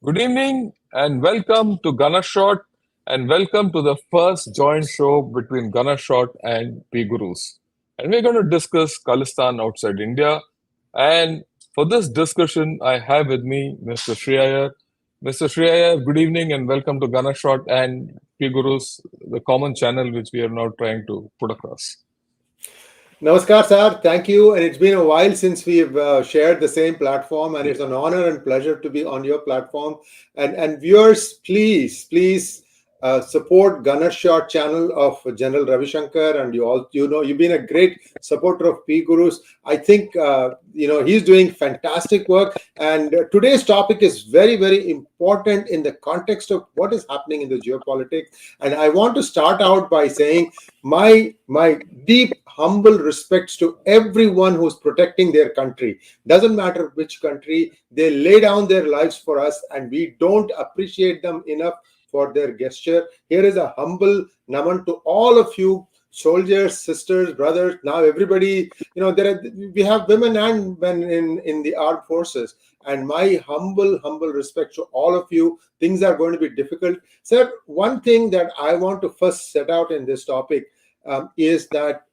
Good evening and welcome to Gunner Shot and welcome to the first joint show between Gunner Shot and P Gurus. And we're going to discuss Khalistan outside India. And for this discussion, I have with me Mr. Shriyar. Mr. Shriyar, good evening and welcome to Gunner Shot and P Gurus, the common channel which we are now trying to put across. Namaskar, sir. Thank you. And it's been a while since we've shared the same platform, and it's an honor and pleasure to be on your platform. And viewers, please support Gunner Shot channel of General Ravi Shankar, and you've been a great supporter of P Gurus. I think he's doing fantastic work, and today's topic is very important in the context of what is happening in the geopolitics. And I want to start out by saying my deep humble respects to everyone who's protecting their country. Doesn't matter which country, they lay down their lives for us, and we don't appreciate them enough for their gesture. Here is a humble naman to all of you soldiers, sisters, brothers. Now everybody, we have women and men in the armed forces, and my humble respect to all of you. Things are going to be difficult, sir. One thing that I want to first set out in this topic is that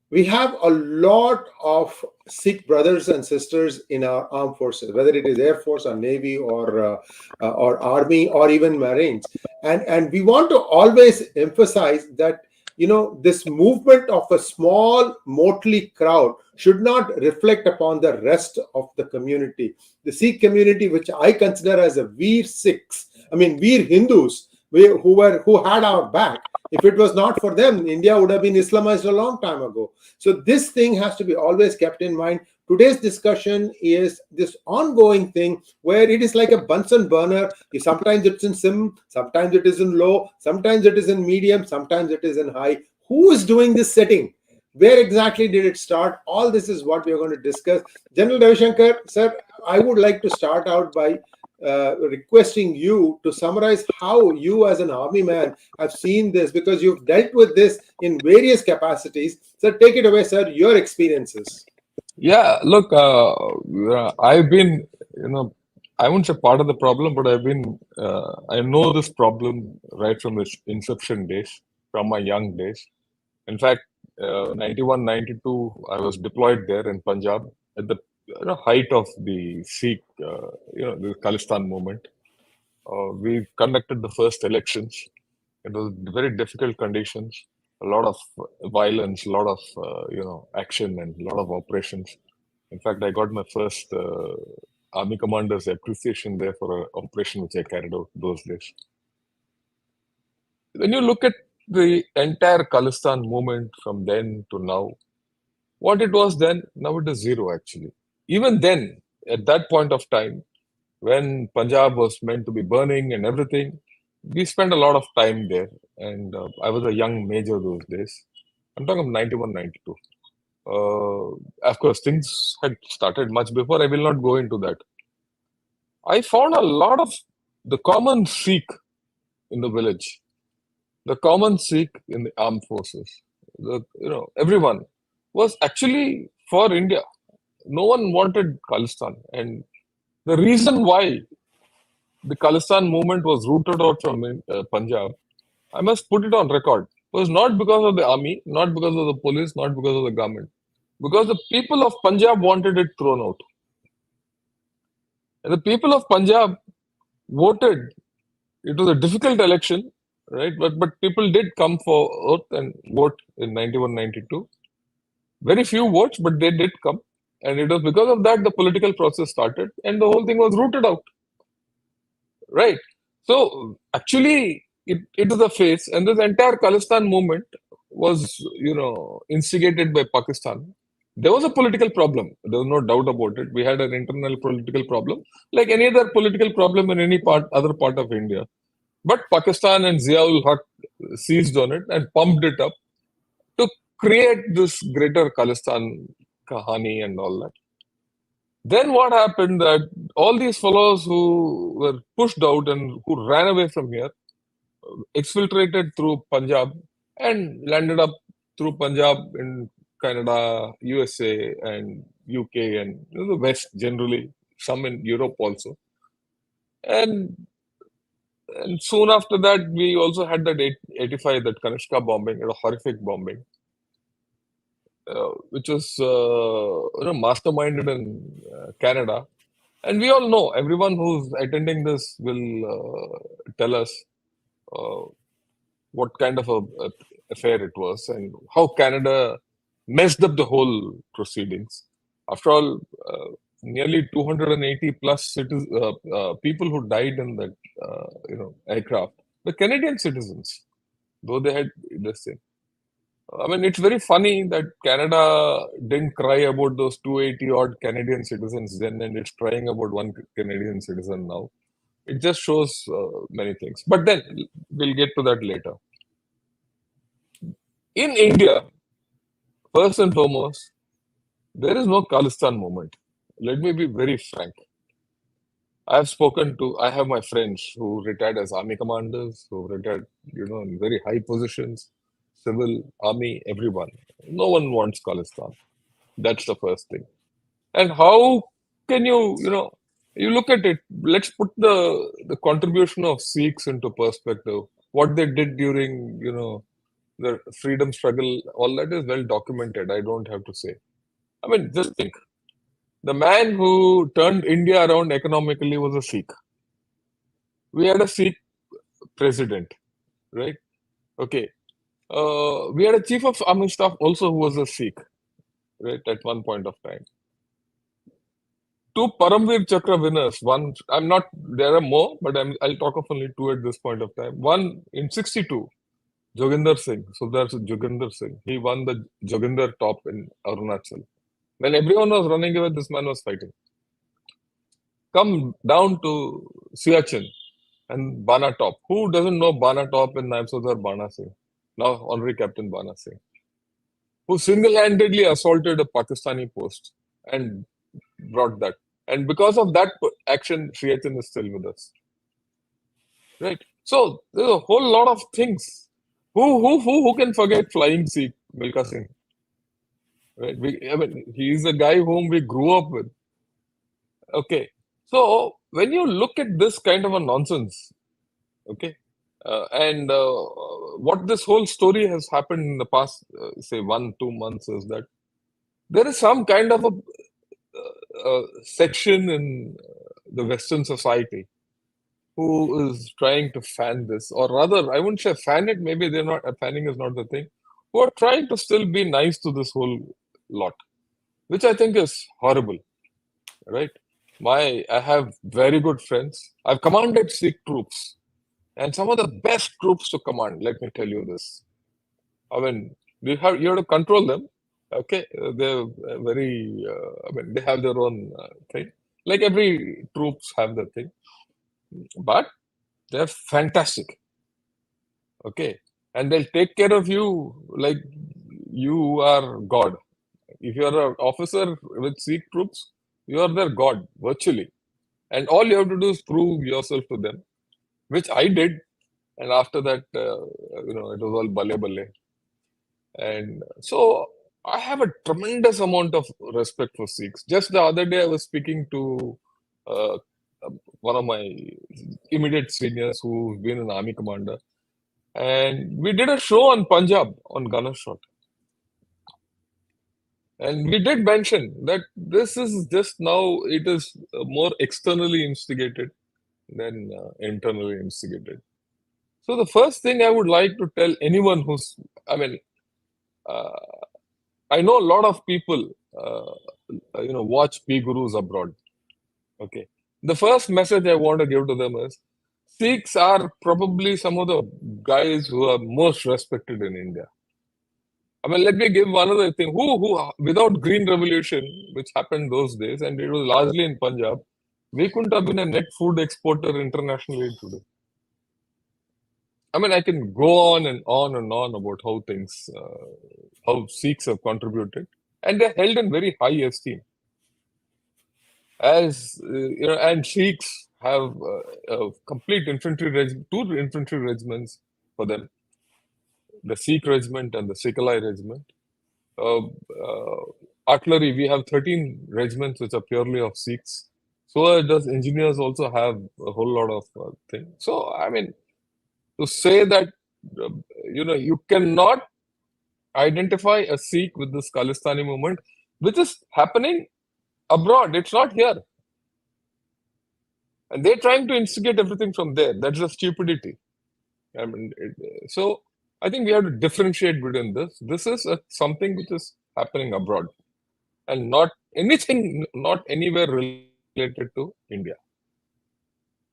we have a lot of Sikh brothers and sisters in our armed forces, whether it is Air Force or Navy or Army or even Marines, and we want to always emphasize that this movement of a small motley crowd should not reflect upon the rest of the community. The Sikh community, which I consider as a Veer Sikhs, Veer Hindus, who had our back. If it was not for them, India would have been Islamized a long time ago. So this thing has to be always kept in mind. Today's discussion is this ongoing thing where it is like a Bunsen burner. Sometimes it's in sim, sometimes it is in low, sometimes it is in medium, sometimes it is in high. Who is doing this setting? Where exactly did it start? All this is what we are going to discuss. General Ravi Shankar, sir, I would like to start out by requesting you to summarize how you as an army man have seen this, because you've dealt with this in various capacities. So take it away, sir, your experiences. Yeah, look, I've been, I wouldn't say part of the problem, but I know this problem right from its inception days, from my young days. In fact, 91, 92, I was deployed there in Punjab at the height of the Sikh, the Khalistan movement. We conducted the first elections. It was very difficult conditions, a lot of violence, a lot of action, and a lot of operations. In fact, I got my first army commander's appreciation there for an operation which I carried out those days. When you look at the entire Khalistan movement from then to now, what it was then, now it is zero actually. Even then, at that point of time, when Punjab was meant to be burning and everything, we spent a lot of time there. And I was a young major those days. I'm talking of 91, 92. Of course, things had started much before. I will not go into that. I found a lot of the common Sikh in the village, the common Sikh in the armed forces, everyone was actually for India. No one wanted Khalistan. And the reason why the Khalistan movement was rooted out from Punjab, I must put it on record, was not because of the army, not because of the police, not because of the government, because the people of Punjab wanted it thrown out. And the people of Punjab voted. It was a difficult election, right? But people did come forth and vote in 91, 92. Very few votes, but they did come. And it was because of that the political process started and the whole thing was rooted out. Right. So actually, it is a phase, and this entire Khalistan movement was, instigated by Pakistan. There was a political problem. There was no doubt about it. We had an internal political problem, like any other political problem in any other part of India. But Pakistan and Ziaul Haq seized on it and pumped it up to create this greater Khalistan kahani and all that. Then what happened that all these fellows who were pushed out and who ran away from here exfiltrated through Punjab and landed up through Punjab in Canada, USA, and UK, and the West generally, some in Europe also. And soon after that, we also had that 85, that Kanishka bombing, a horrific bombing, which was masterminded in Canada. And we all know, everyone who's attending this will tell us uh, what kind of a affair it was and how Canada messed up the whole proceedings. After all, nearly 280 plus people who died in that aircraft were Canadian citizens, though they had this thing. I mean, it's very funny that Canada didn't cry about those 280 odd Canadian citizens then, and it's crying about one Canadian citizen now. It just shows many things. But then we'll get to that later. In India, first and foremost, there is no Khalistan movement. Let me be very frank. I have my friends who retired as army commanders, who retired, in very high positions, civil, army, everyone. No one wants Khalistan. That's the first thing. And how can you look at it, let's put the contribution of Sikhs into perspective. What they did during, the freedom struggle, all that is well documented. I don't have to say. I mean, just think. The man who turned India around economically was a Sikh. We had a Sikh president, right? Okay. We had a chief of army staff also who was a Sikh, right, at one point of time. Two Paramveer Chakra winners. One, I'm not, there are more, but I'll talk of only two at this point of time. One in 62, Joginder Singh. So there's Joginder Singh. He won the Joginder top in Arunachal. When everyone was running away, this man was fighting. Come down to Siachen and Bana Top. Who doesn't know Bana Top and Naib Sardar Bana Singh? Now Honorary Captain Bana Singh, who single-handedly assaulted a Pakistani post and brought that. And because of that action, Siachen is still with us. Right? So there's a whole lot of things. Who can forget Flying Sikh, Milka Singh? Right? He's a guy whom we grew up with. Okay. So when you look at this kind of a nonsense, okay, and what this whole story has happened in the past, say 1-2 months, is that there is some kind of a section in the Western society who is trying to fan this, or rather, I wouldn't say fan it. Maybe they're not. Fanning is not the thing. Who are trying to still be nice to this whole lot, which I think is horrible, right? I have very good friends. I've commanded Sikh troops, and some of the best troops to command. Let me tell you this. I mean, you have to control them. Okay, they're very. They have their own thing. Like every troops have their thing, but they're fantastic. Okay, and they'll take care of you like you are God. If you're an officer with Sikh troops, you are their God virtually, and all you have to do is prove yourself to them, which I did. And after that, it was all bale bale. And so I have a tremendous amount of respect for Sikhs. Just the other day, I was speaking to uh, one of my immediate seniors who's been an army commander, and we did a show on Punjab on Ganesh Shot. And we did mention that this is just now, it is more externally instigated than internally instigated. So the first thing I would like to tell anyone uh, I know a lot of people, watch P Gurus abroad. Okay. The first message I want to give to them is Sikhs are probably some of the guys who are most respected in India. Let me give one other thing. Who, without Green Revolution, which happened those days, and it was largely in Punjab, we couldn't have been a net food exporter internationally today. I can go on and on and on about how Sikhs have contributed, and they're held in very high esteem. And Sikhs have a complete two infantry regiments for them, the Sikh regiment and the Sikhalai regiment. Artillery, we have 13 regiments which are purely of Sikhs. so does engineers also have a whole lot of things. So I mean, to say that uh, you cannot identify a Sikh with this Khalistani movement, which is happening abroad. It's not here, and they're trying to instigate everything from there. That's the stupidity. I mean, so I think we have to differentiate between this. This is something which is happening abroad, and not anything, not anywhere related to India.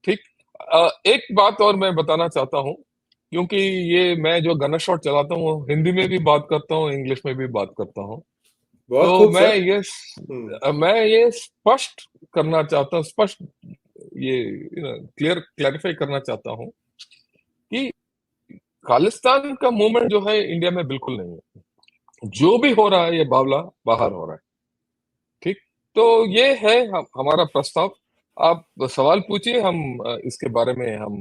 ठीक एक बात और मैं बताना चाहता हूँ क्योंकि ये मैं जो गन शॉट चलाता हूँ हिंदी में भी बात करता हूँ इंग्लिश में भी बात करता हूँ बहुत तो खूब सर। मैं ये स्पष्ट करना चाहता हूँ स्पष्ट ये क्लैरिफाई करना चाहता हूँ कि खालिस्तान का मूवमेंट जो है इंडिया में बिल्कुल नहीं है जो भी हो रहा है ये बावला बाहर हो रहा है ठीक तो ये है हमारा प्रस्ताव आप सवाल पूछिए हम इसके बारे में हम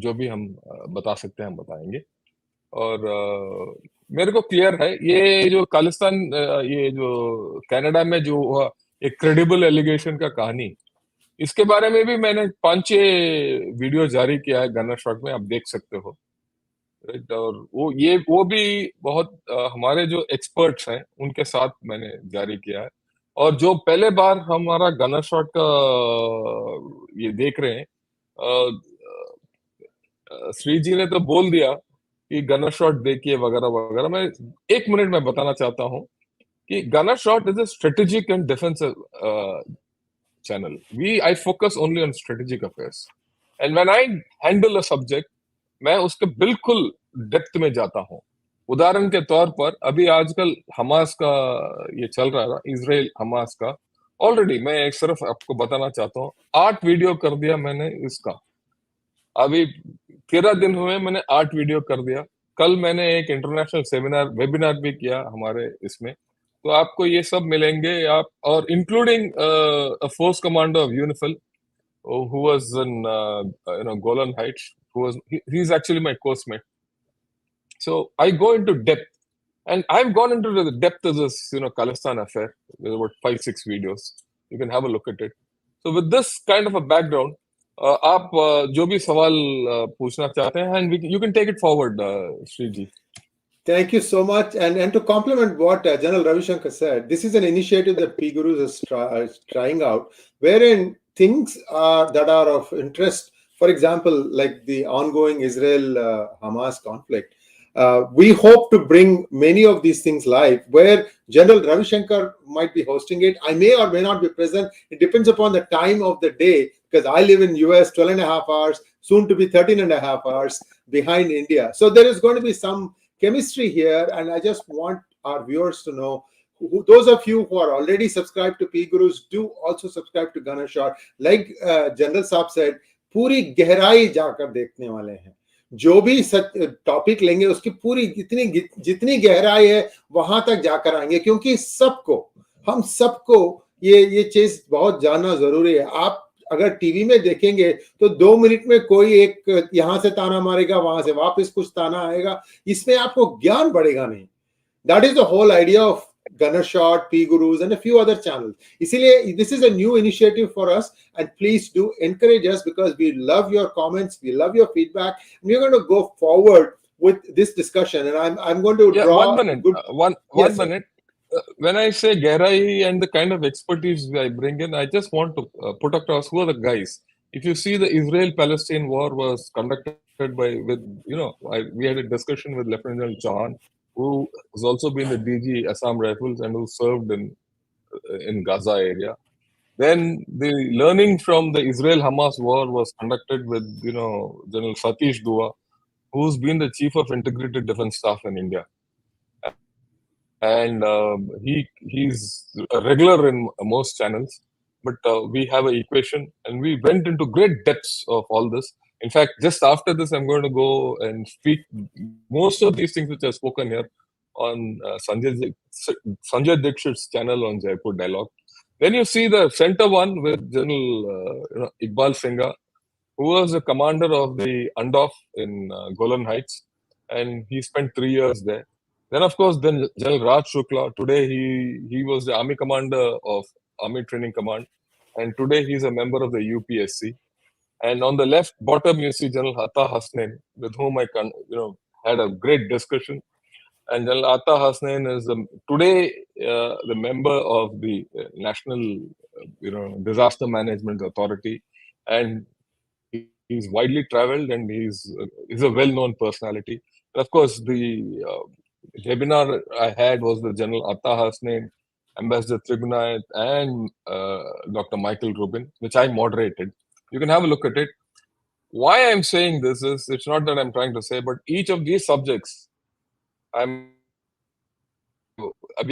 जो भी हम बता सकते हैं हम बताएंगे और मेरे को क्लियर है ये जो खालिस्तान ये जो कनाडा में जो हुआ एक क्रेडिबल एलिगेशन का कहानी इसके बारे में भी मैंने 5-6 वीडियो जारी किया है गनर शॉट में आप देख सकते हो राइट और वो भी बहुत हमारे जो एक्सपर्ट्स हैं उनके साथ मैंने जारी किया है और जो पहले बार हमारा गनर शॉट का ये देख रहे हैं श्री जी ने तो बोल दिया कि गनर शॉट देखिए वगैरह वगैरह मैं 1 मिनट में बताना चाहता हूँ कि gunner shot is a strategic and defensive channel. I focus only on strategic affairs. And when I handle a subject, मैं उसके बिल्कुल डेप्थ में जाता हूँ उदाहरण के तौर पर अभी आजकल हमास का ये चल रहा है इजराइल हमास का ऑलरेडी मैं एक सिर्फ आपको बताना चाहता हूँ 8 वीडियो कर दिया मैंने इसका अभी 13 दिन हुए मैंने 8 वीडियो कर दिया कल मैंने एक इंटरनेशनल सेमिनार वेबिनार भी किया हमारे इसमें तो आपको ये सब मिलेंगे आप और including force commander of UNIFIL who was in Golan Heights he's actually my course mate so I go into depth and I've gone into the depth of this Khalistan affair there's about 5-6 videos you can have a look at it so with this kind of a background आप जो भी सवाल पूछना चाहते हैं and you can take it forward Sri ji. Thank you so much. And to complement what General Ravi Shankar said, this is an initiative that P Gurus is trying out, wherein things that are of interest, for example, like the ongoing Israel-Hamas conflict, we hope to bring many of these things live, where General Ravi Shankar might be hosting it. I may or may not be present. It depends upon the time of the day, because I live in US 12 and a half hours, soon to be 13 and a half hours behind India. So there is going to be some chemistry here, and I just want our viewers to know, those of you who are already subscribed to P Gurus, do also subscribe to Gunner Shot. Like General Saab said, पूरी गहराई जाकर देखने वाले हैं जो भी topic लेंगे उसकी पूरी जितनी गहराई है वहां तक जाकर आएंगे क्योंकि हम सबको ये चीज बहुत जानना जरूरी है आप अगर टीवी में देखेंगे तो 2 मिनट में कोई एक यहां से ताना मारेगा वहां से वापस कुछ ताना आएगा इसमें आपको ज्ञान बढ़ेगा नहीं that is the whole idea of Gunner Shot, P Gurus, and a few other channels. Isliye, this is a new initiative for us, and please do encourage us because we love your comments, we love your feedback, and we're going to go forward with this discussion. And I'm going to draw 1 minute. One minute. When I say Gehrai and the kind of expertise I bring in, I just want to put across who are the guys. If you see the Israel-Palestine war was conducted we had a discussion with Lieutenant General Chauhan, who has also been the DG Assam Rifles and who served in Gaza area. Then the learning from the Israel-Hamas war was conducted with General Satish Dua, who's been the Chief of Integrated Defense Staff in India. And he's a regular in most channels, but we have an equation and we went into great depths of all this. In fact, just after this, I'm going to go and speak most of these things which I've spoken here on Sanjay Dixit's channel on Jaipur Dialogue. Then you see the center one with General Iqbal Singha, who was the commander of the Andof in Golan Heights, and he spent 3 years there. Then, of course, General Raj Shukla. Today, he was the Army Commander of Army Training Command. and today he's a member of the UPSC. And on the left bottom, you see General Atta Hasnain, with whom I had a great discussion. And General Atta Hasnain is today the member of the National, Disaster Management Authority, and he's widely traveled, and he's a well-known personality. And of course, the webinar I had was with General Atta Hasnain, Ambassador Tribunayat, and Dr. Michael Rubin, which I moderated. You can have a look at it. Why I'm saying this is, it's not that I'm trying to say, but each of these subjects, we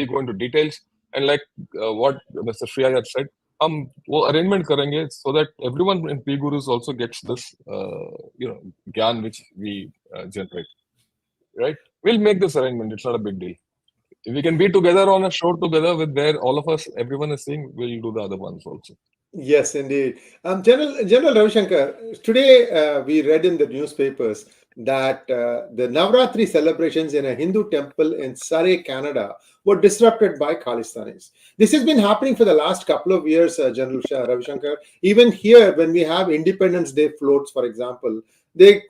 go into details, and like what Mr. Shriya had said, वो arrangement करेंगे so that everyone in P Gurus also gets this, gyan which we generate, right? We'll make this arrangement. It's not a big deal. If we can be together on a show together with where all of us, everyone is seeing, we'll do the other ones also. Yes, indeed. General Ravi Shankar, today we read in the newspapers that the Navratri celebrations in a Hindu temple in Surrey, Canada, were disrupted by Khalistanis. This has been happening for the last couple of years, General Ravi Shankar. Even here, when we have Independence Day floats, for example, they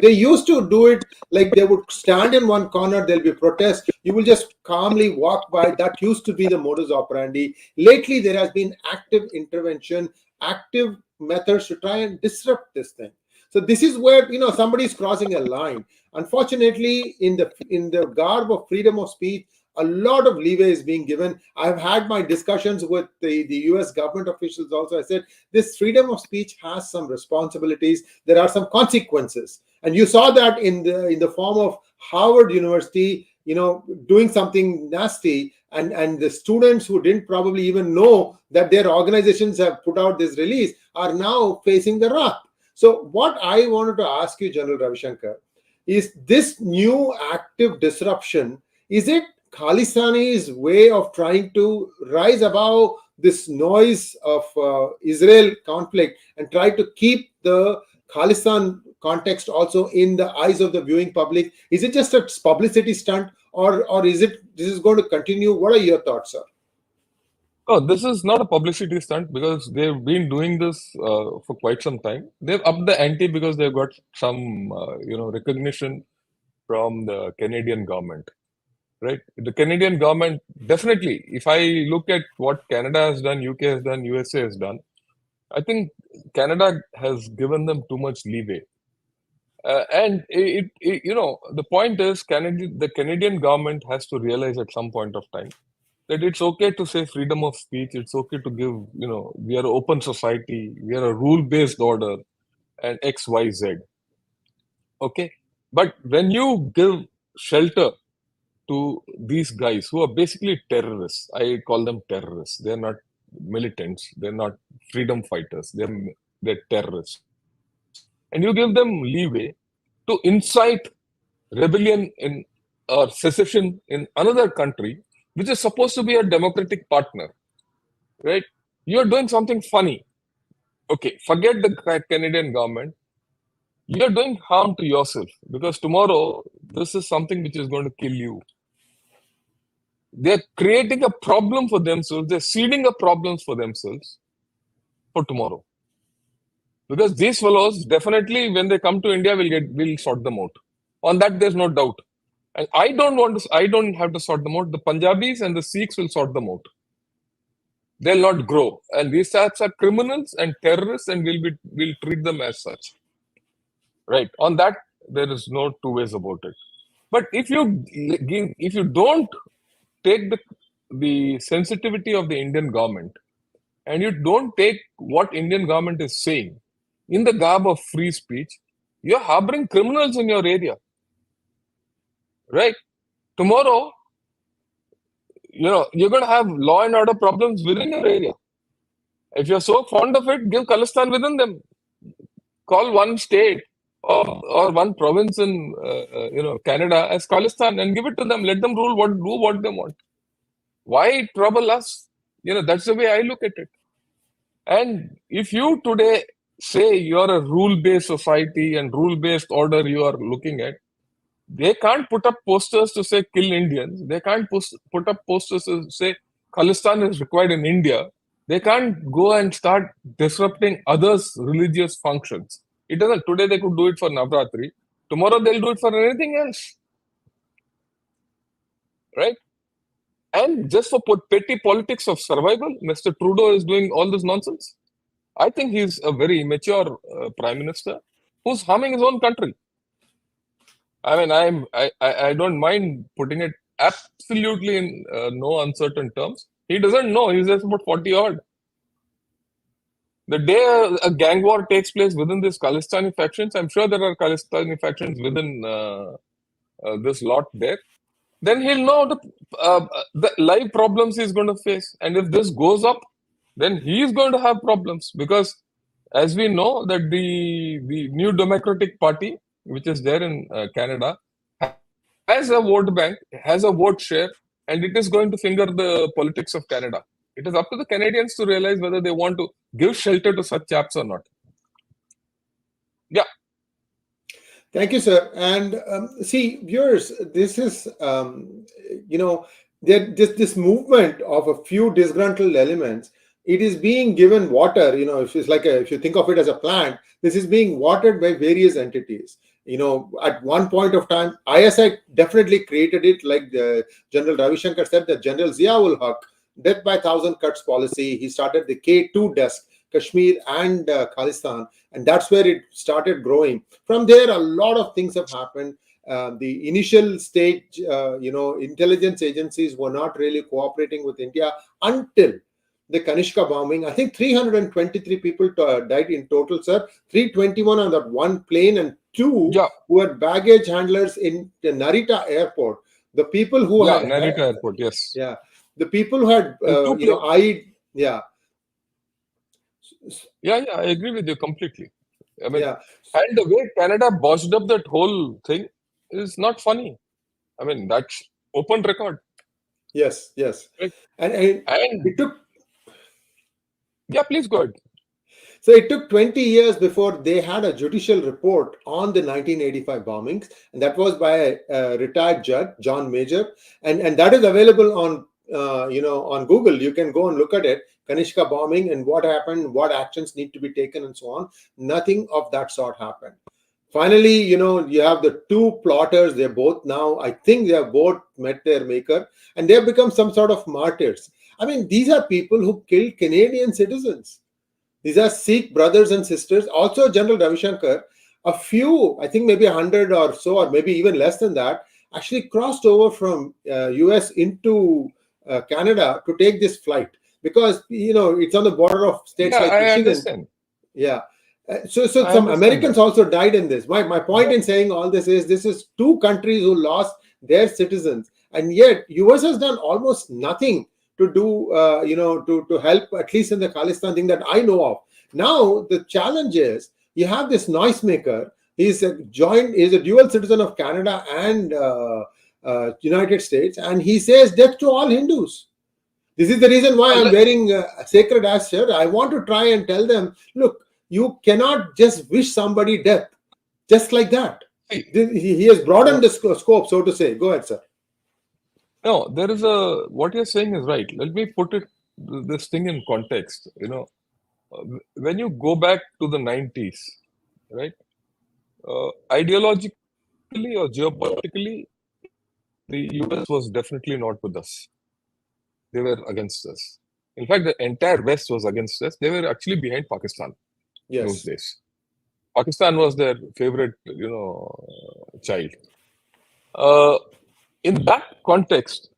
used to do it like they would stand in one corner, there'll be protests, you will just calmly walk by. That used to be the modus operandi. Lately there has been active intervention, active methods to try and disrupt this thing. So this is where somebody is crossing a line. Unfortunately, in the garb of freedom of speech, a lot of leeway is being given. I've had my discussions with the US government officials also. I said, this freedom of speech has some responsibilities. There are some consequences. And you saw that in the form of Harvard University, doing something nasty. And the students who didn't probably even know that their organizations have put out this release are now facing the wrath. So what I wanted to ask you, General Ravi Shankar, is this new active disruption, is it Khalistani's way of trying to rise above this noise of Israel conflict and try to keep the Khalistan context also in the eyes of the viewing public? Is it just a publicity stunt, or is this is going to continue? What are your thoughts, sir? Oh, this is not a publicity stunt because they've been doing this for quite some time. They've upped the ante because they've got some, recognition from the Canadian government, right? The Canadian government, definitely, if I look at what Canada has done, UK has done, USA has done, I think Canada has given them too much leeway. And the point is, the Canadian government has to realize at some point of time that it's okay to say freedom of speech. It's okay to give, we are an open society, we are a rule-based order, and X, Y, Z. Okay, but when you give shelter to these guys who are basically terrorists, I call them terrorists. They're not militants. They're not freedom fighters. They're terrorists. And you give them leeway to incite rebellion in or secession in another country, which is supposed to be a democratic partner, right? You're doing something funny. Okay, forget the Canadian government. You're doing harm to yourself because tomorrow this is something which is going to kill you. They're creating a problem for themselves. They're seeding a problem for themselves for tomorrow. Because these fellows definitely, when they come to India, we'll sort them out. On that, there's no doubt. And I don't have to sort them out. The Punjabis and the Sikhs will sort them out. They'll not grow. And these types are criminals and terrorists, and we'll treat them as such. Right. On that, there is no two ways about it. But if you don't take the sensitivity of the Indian government, and you don't take what Indian government is saying in the garb of free speech, you're harboring criminals in your area. Right? Tomorrow, you're going to have law and order problems within your area. If you're so fond of it, give Khalistan within them. Call one state or one province in Canada as Khalistan and give it to them. Let them do what they want. Why trouble us? That's the way I look at it. And if you today say you're a rule-based society and rule-based order you are looking at, they can't put up posters to say kill Indians. They can't put up posters to say Khalistan is required in India. They can't go and start disrupting others' religious functions. It doesn't. Today they could do it for Navratri. Tomorrow they'll do it for anything else, right? And just for petty politics of survival, Mr. Trudeau is doing all this nonsense. I think he's a very immature prime minister who's harming his own country. I mean, I don't mind putting it absolutely in no uncertain terms. He doesn't know. He's just about 40 odd. The day a gang war takes place within these Khalistani factions, I'm sure there are Khalistani factions within this lot there. Then he'll know the live problems he's going to face. And if this goes up, then he's going to have problems because, as we know, that the New Democratic Party, which is there in Canada, has a vote bank, has a vote share, and it is going to finger the politics of Canada. It is up to the Canadians to realize whether they want to give shelter to such chaps or not. Yeah. Thank you, sir. And see, viewers, this is, this movement of a few disgruntled elements. It is being given water. If it's like if you think of it as a plant, this is being watered by various entities. At one point of time, ISI definitely created it, like the General Ravi Shankar said, the General Ziaul Haq, death by thousand cuts policy. He started the K2 desk, Kashmir and Khalistan, and that's where it started growing. From there, a lot of things have happened. The initial stage, intelligence agencies were not really cooperating with India until the Kanishka bombing. I think 323 people died in total, sir. 321 on that one plane, and two were baggage handlers in the Narita airport. The people who had Narita airport, yes. Yeah, the people who had Yeah, I agree with you completely. I mean, and the way Canada botched up that whole thing is not funny. I mean, that's open record. Yes. Right? And it took. Yeah, please go ahead. So it took 20 years before they had a judicial report on the 1985 bombings, and that was by a retired judge, John Major, and that is available on on Google. You can go and look at it. Kanishka bombing and what happened, what actions need to be taken, and so on. Nothing of that sort happened. Finally, you have the two plotters. They're both now, I think they have both met their maker, and they have become some sort of martyrs. I mean, these are people who killed Canadian citizens. These are Sikh brothers and sisters. Also, General Ravi Shankar, a few, I think maybe 100 or so, or maybe even less than that, actually crossed over from US into Canada to take this flight because it's on the border of states like Michigan. I understand. Yeah. So some Americans also died in this. My point in saying all this is two countries who lost their citizens, and yet US has done almost nothing to do to help, at least in the Khalistan thing that I know of. Now the challenge is you have this noisemaker. He's a dual citizen of Canada and United States, and he says death to all Hindus. This is the reason why I'm wearing a sacred ash shirt. I want to try and tell them, look, you cannot just wish somebody death just like that. He has broadened the scope, so to say. Go ahead, sir. No, there is what you're saying is right. Let me put this thing in context. When you go back to the 90s, right? Ideologically or geopolitically, the US was definitely not with us. They were against us. In fact, the entire West was against us. They were actually behind Pakistan in those days. Pakistan was their favorite, child. In that context,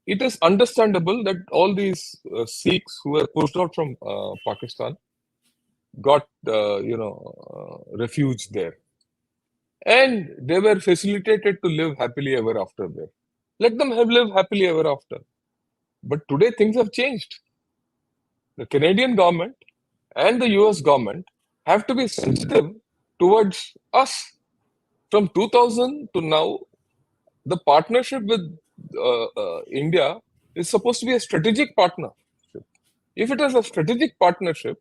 it is understandable that all these Sikhs who were pushed out from Pakistan got, refuge there. And they were facilitated to live happily ever after there. Let them live happily ever after. But today things have changed. The Canadian government and the US government have to be sensitive towards us. From 2000 to now, the partnership with India is supposed to be a strategic partnership. If it is a strategic partnership,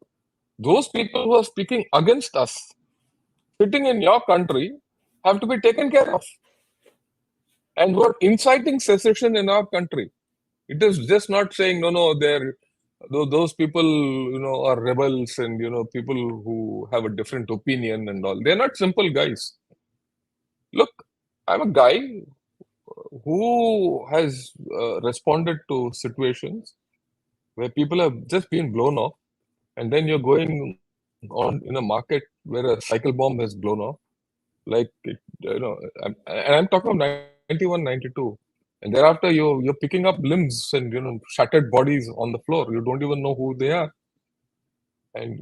those people who are speaking against us, sitting in your country, have to be taken care of. And who are inciting secession in our country. It is just not saying, no, they're those people, are rebels and, people who have a different opinion and all. They're not simple guys. Look, I'm a guy who has responded to situations where people have just been blown off, and then you're going on in a market where a cycle bomb has blown off. Like, and I'm talking of 91, 92. And thereafter, you're picking up limbs and, shattered bodies on the floor. You don't even know who they are. And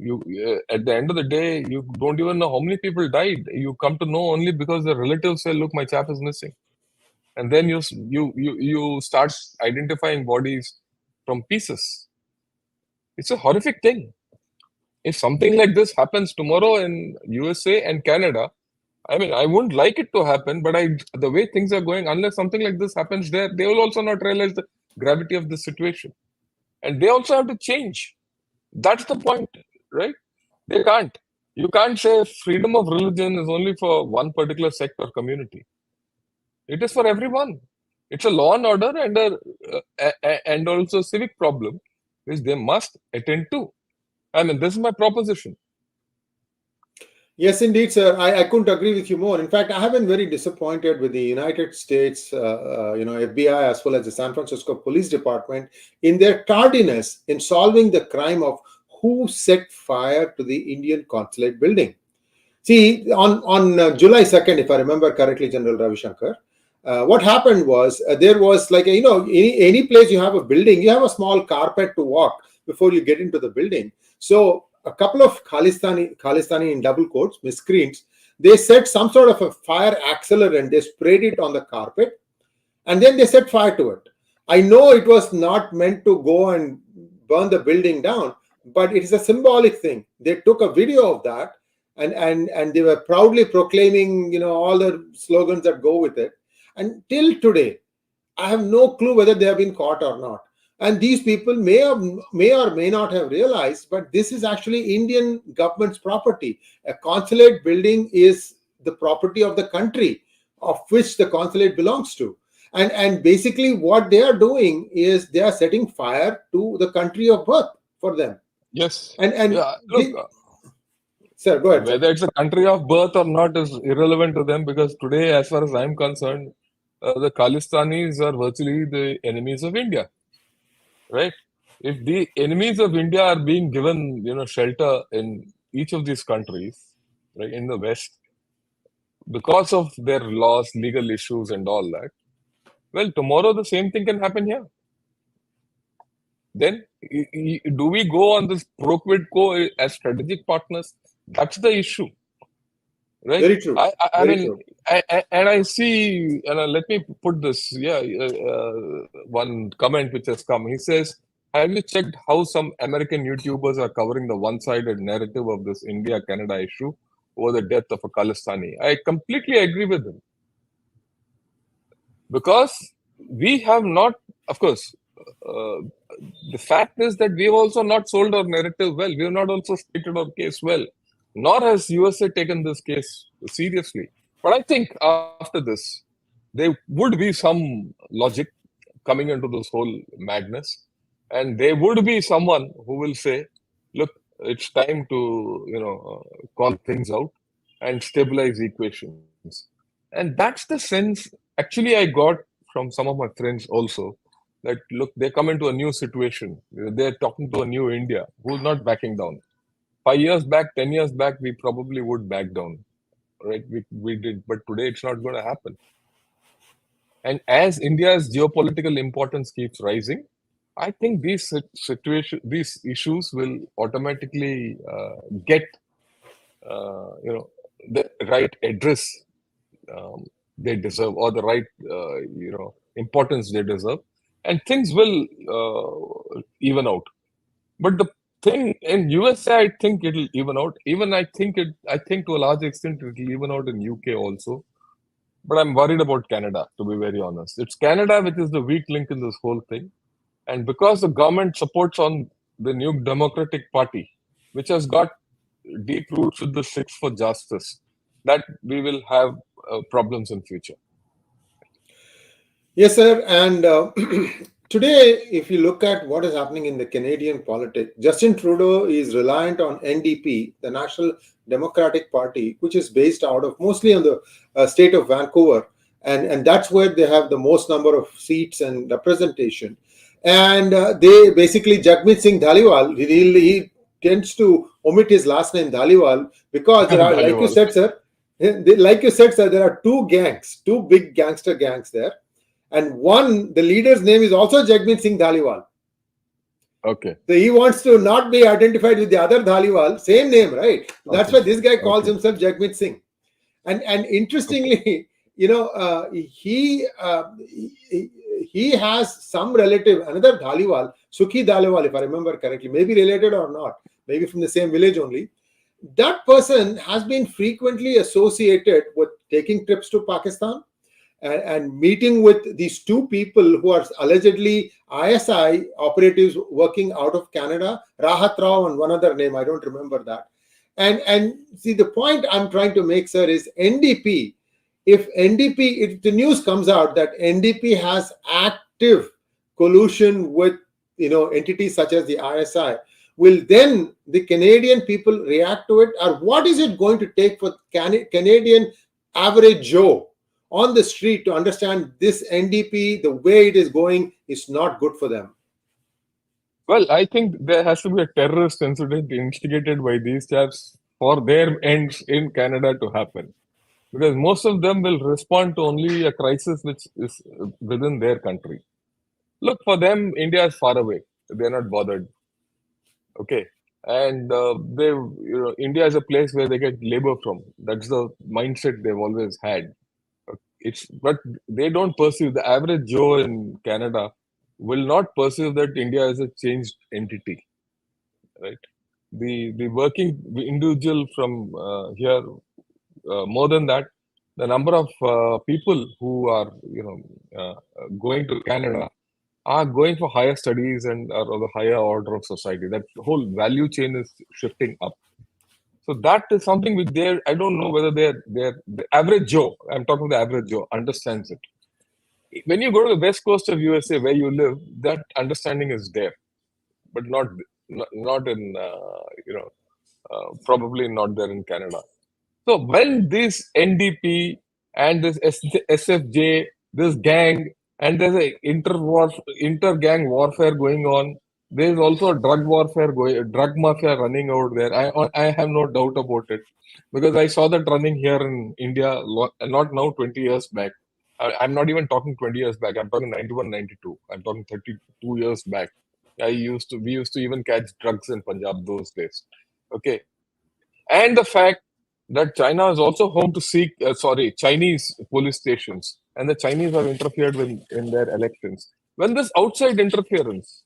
at the end of the day, you don't even know how many people died. You come to know only because the relatives say, "Look, my chap is missing." And then you start identifying bodies from pieces. It's a horrific thing. If something like this happens tomorrow in USA and Canada, I mean, I wouldn't like it to happen, but the way things are going, unless something like this happens there, they will also not realize the gravity of the situation, and they also have to change. That's the point, right? They can't. You can't say freedom of religion is only for one particular sect or community. It is for everyone. It's a law and order and and also civic problem, which they must attend to. I mean, this is my proposition. Yes, indeed, sir. I couldn't agree with you more. In fact, I have been very disappointed with the United States, FBI, as well as the San Francisco Police Department, in their tardiness in solving the crime of who set fire to the Indian consulate building. See, on July 2nd, if I remember correctly, General Ravi Shankar, what happened was there was like, any place you have a building, you have a small carpet to walk before you get into the building. So a couple of Khalistani in double quotes, miscreants, they set some sort of a fire accelerant, they sprayed it on the carpet, and then they set fire to it. I know it was not meant to go and burn the building down, but it is a symbolic thing. They took a video of that, and they were proudly proclaiming, all the slogans that go with it. And till today, I have no clue whether they have been caught or not. And these people may or may not have realized, but this is actually Indian government's property. A consulate building is the property of the country of which the consulate belongs to. And basically what they are doing is they are setting fire to the country of birth for them. Yes. And Yeah. Look, sir, go ahead, sir. whether it's a country of birth or not is irrelevant to them, because today, as far as I'm concerned, the Khalistanis are virtually the enemies of India, right? If the enemies of India are being given, shelter in each of these countries, right, in the West, because of their laws, legal issues, and all that, well, tomorrow the same thing can happen here. Then, do we go on this pro quid quo as strategic partners? That's the issue, right? Very true. I Very mean, true. and I see, and let me put this, one comment which has come. He says, have you checked how some American YouTubers are covering the one-sided narrative of this India-Canada issue over the death of a Khalistani? I completely agree with him. Because we have not, of course, the fact is that we have also not sold our narrative well. We have not also stated our case well. Nor has USA taken this case seriously. But I think after this, there would be some logic coming into this whole madness. And there would be someone who will say, look, it's time to, call things out and stabilize equations. And that's the sense actually I got from some of my friends also, that look, they come into a new situation. They're talking to a new India who's not backing down. 5 years back, 10 years back, we probably would back down, right? We did, but today it's not going to happen. And as India's geopolitical importance keeps rising, I think these issues will automatically get, the right address um, they deserve, or the right, importance they deserve, and things will even out. But the thing in USA, I think it'll even out. Even I think to a large extent it'll even out in UK also. But I'm worried about Canada, to be very honest. It's Canada which is the weak link in this whole thing. And because the government supports on the new Democratic Party, which has got deep roots with the Six for Justice, that we will have problems in future. Yes, sir. And Today, if you look at what is happening in the Canadian politics, Justin Trudeau is reliant on NDP, the National Democratic Party, which is based out of mostly on the state of Vancouver, and that's where they have the most number of seats and representation. And they basically Jagmeet Singh Dhaliwal, he tends to omit his last name Dhaliwal because there are, like you Dhaliwal. said, sir, sir, there are two gangs, two big gangster gangs there, and one, the leader's name is also Jagmeet Singh Dhaliwal. Okay. So he wants to not be identified with the other Dhaliwal, same name, right? That's Okay. why this guy calls Okay. himself Jagmeet Singh. And interestingly, Okay. He has some relative, another Dhaliwal, Sukhi Dhaliwal, if I remember correctly, maybe related or not, maybe from the same village only. That person has been frequently associated with taking trips to Pakistan and meeting with these two people who are allegedly ISI operatives working out of Canada, Rahat Rao and one other name, I don't remember that. And see, the point I'm trying to make, sir, is NDP. If the news comes out that NDP has active collusion with entities such as the ISI, will then the Canadian people react to it, or what is it going to take for Canadian average Joe on the street to understand this NDP, the way it is going, is not good for them? Well, I think there has to be a terrorist incident instigated by these chaps for their ends in Canada to happen. Because most of them will respond to only a crisis which is within their country. Look, for them, India is far away. They're not bothered. Okay. And India is a place where they get labor from. That's the mindset they've always had. But they don't perceive, the average Joe in Canada will not perceive that India is a changed entity, right? The working individual from here, more than that, the number of people who are going to Canada are going for higher studies and are of the higher order of society. That whole value chain is shifting up. So that is something which I don't know whether they're the average Joe. I'm talking the average Joe understands it. When you go to the west coast of USA where you live, that understanding is there, but not in probably not there in Canada. So when this NDP and this SFJ, this gang, and there's a inter gang warfare going on. There's also a drug mafia running out there. I have no doubt about it because I saw that running here in India, not now, 20 years back. I'm not even talking 20 years back. I'm talking 91, 92. I'm talking 32 years back. We used to even catch drugs in Punjab those days. Okay. And the fact that China is also home to Chinese police stations, and the Chinese have interfered in their elections. When this outside interference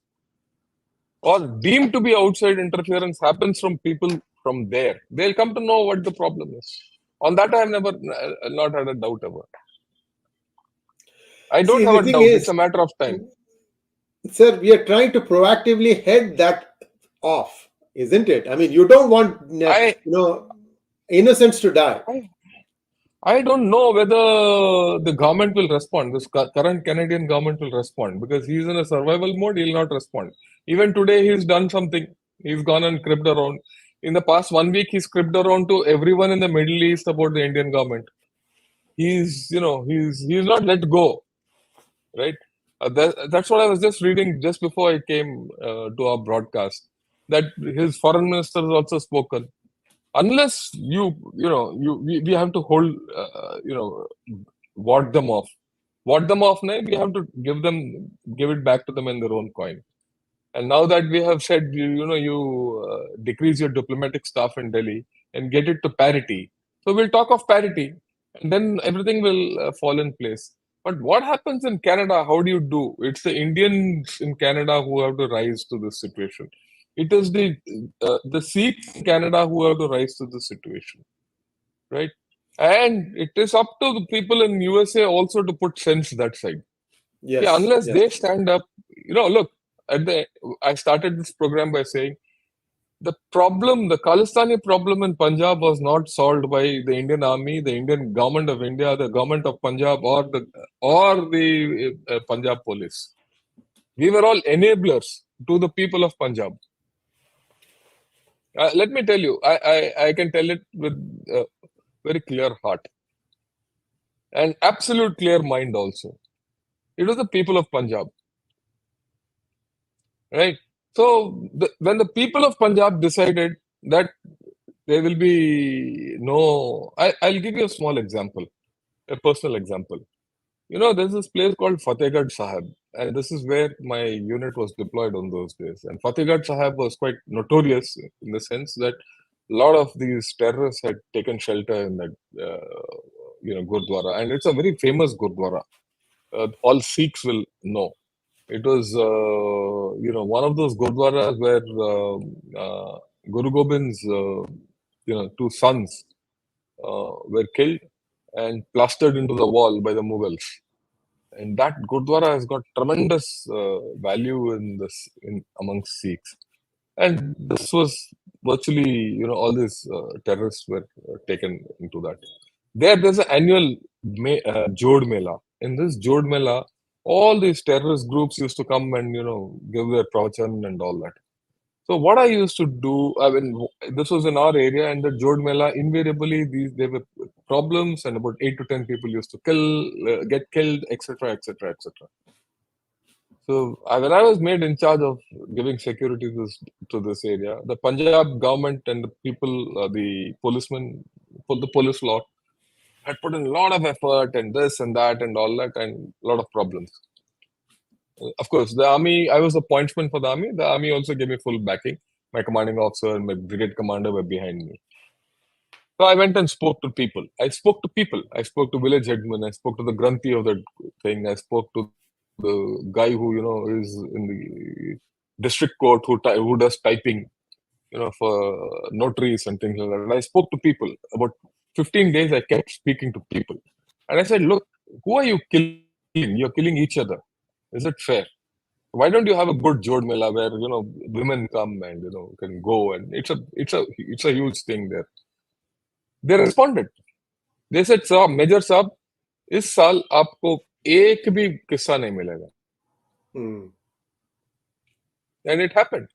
or deemed to be outside interference happens from people from there, they'll come to know what the problem is. On that, I have never not had a doubt ever. I don't See, have the a thing doubt. It's is, a matter of time. sir, we are trying to proactively head that off, isn't it? I mean, you don't want I innocents to die. I don't know whether the government will respond. This current Canadian government will respond because he's in a survival mode. He'll not respond. Even today, he's done something. He's gone and cribbed around. In the past 1 week, he's cribbed around to everyone in the Middle East about the Indian government. He's not let go, right? That's what I was just reading just before I came to our broadcast. That his foreign minister has also spoken. Unless we have to hold ward them off. Ward them off now, we have to give it back to them in their own coin. And now that we have said you decrease your diplomatic staff in Delhi and get it to parity, so we'll talk of parity and then everything will fall in place. But what happens in Canada? How do you do? It's the Indians in Canada who have to rise to this situation. It is the Sikhs in Canada who have to rise to this situation, right? And it is up to the people in USA also to put sense that side. Yeah, Yes, unless yes. they stand up, look, I started this program by saying the Khalistani problem in Punjab was not solved by the Indian Army, the Indian government of India, the government of Punjab, or the Punjab police. We were all enablers to the people of Punjab. Let me tell you, I can tell it with a very clear heart and absolute clear mind also. It was the people of Punjab, right? So when the people of Punjab decided that there will be no, I'll give you a small example, a personal example. There's this place called Fatehgarh Sahib, and this is where my unit was deployed on those days. And Fatehgarh Sahib was quite notorious in the sense that a lot of these terrorists had taken shelter in that, Gurdwara, and it's a very famous Gurdwara. All Sikhs will know. It was, one of those Gurdwaras where Guru Gobind's, two sons were killed and plastered into the wall by the Mughals. And that Gurdwara has got tremendous value in amongst Sikhs. And this was virtually, all these terrorists were taken into that. There's an annual Jod Mela. In this Jod Mela, all these terrorist groups used to come and, give their pravachan and all that. So what I used to do, I mean, this was in our area, and the Jod Mela, invariably, there were problems, and about 8 to 10 people used to get killed, etc., etc., etc. So when I was made in charge of giving security to this area, the Punjab government and the people, the policemen, the police law, had put in a lot of effort and this and that and all that, and a lot of problems. Of course, the army, I was the pointsman for the army. The army also gave me full backing. My commanding officer and my brigade commander were behind me. So I went and spoke to people. I spoke to people. I spoke to village headmen. I spoke to the Granthi of that thing. I spoke to the guy who, is in the district court who does typing, for notaries and things like that. And I spoke to people. About 15 days, I kept speaking to people. And I said, look, who are you killing? You're killing each other. Is it fair? Why don't you have a good Jod Mela where, women come and, can go, and it's a huge thing there. They responded. They said, "Sir, Major Saab, इस साल आपको एक भी किस्सा नहीं मिलेगा." And it happened.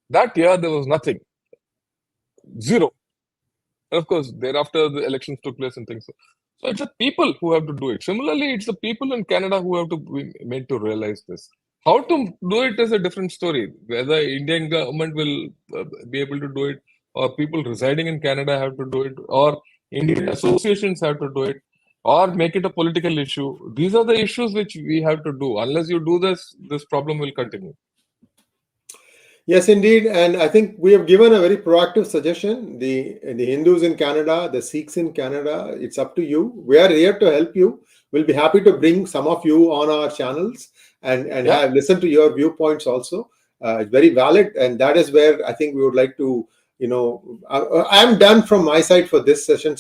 That year there was nothing, zero. And of course, thereafter the elections took place and things. So it's the people who have to do it. Similarly, it's the people in Canada who have to be made to realize this. How to do it is a different story. Whether Indian government will be able to do it, or people residing in Canada have to do it, or Indian associations have to do it, or make it a political issue. These are the issues which we have to do. Unless you do this problem will continue. Yes, indeed. And I think we have given a very proactive suggestion. The Hindus in Canada, the Sikhs in Canada, it's up to you. We are here to help you. We'll be happy to bring some of you on our channels and have listen to your viewpoints also. It's very valid. And that is where I think we would like to, I'm done from my side for this session.